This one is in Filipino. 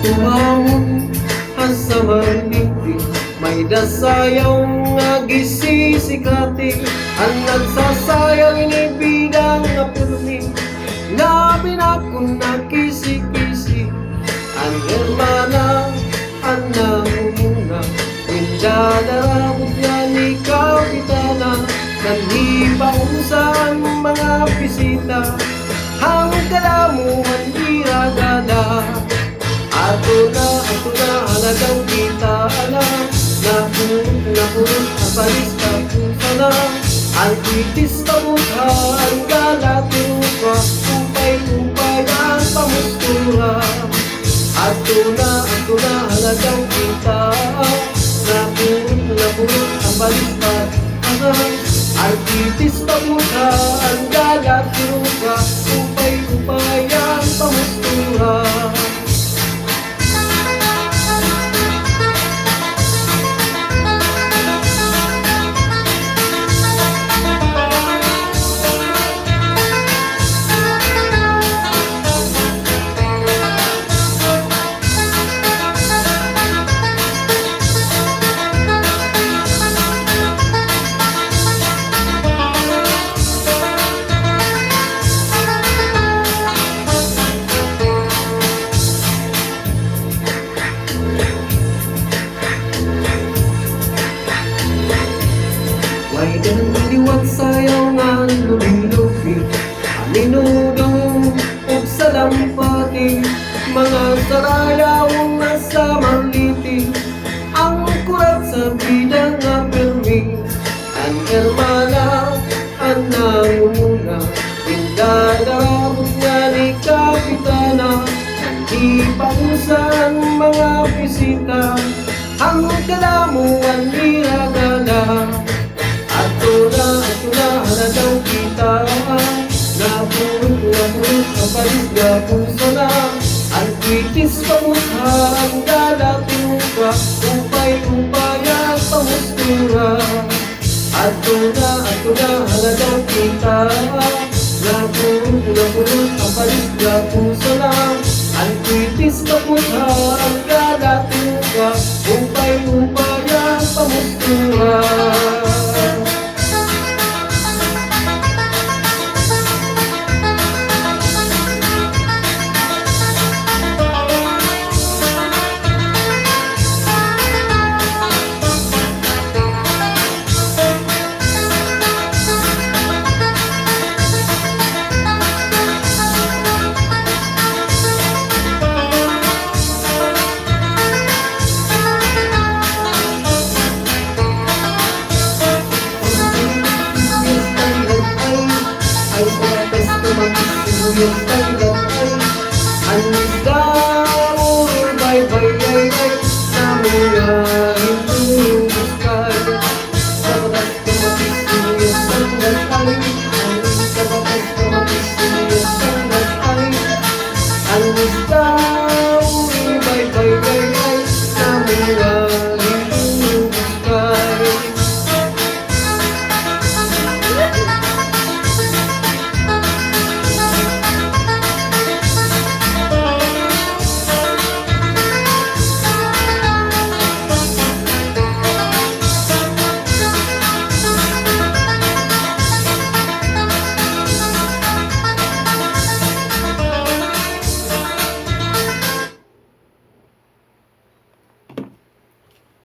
tuhamon sa maliti, may dasayaw nga gisisikati, ang nagsasayang inibidang nga pirmi, na pinakon na kisi-kisi, ang hermana, ang nangunguna, pindadarabot nga ni Kapitana, nanhipaunsan mga bisita, ang kalamuhan iragada. Ato na halagang kita alam, napulot ang balis na pusa na, ang itis pamutha, ang galatiro pa, upay-upay ang pamustura. Ato na halagang kita, napulot ang balis na pusa, ang itis pamutha, ang galatiro pa, upay-upay ang pamustura. May daliwat sayaw nga lumilupi, aninudong ug salampati, mga sarayawang nasa maliti, ang kurat sa bida nga pirmi, ang hermana, ang nangunguna, pindadarabot nga ni Kapitana, hindi pausan mga bisita, ang kalamuan niragala. Ato na halagang kita, napulot ang balis na puso na, ang kwitis pamutha, ang galating ka, upay-upay ang pamustura. Ato na halagang kita, napulot ang balis na puso na, ang kwitis pamutha, ang galating ka, upay-upay ang pamustura. Yung taglay, ang daw, bye-bye, ay, namuya.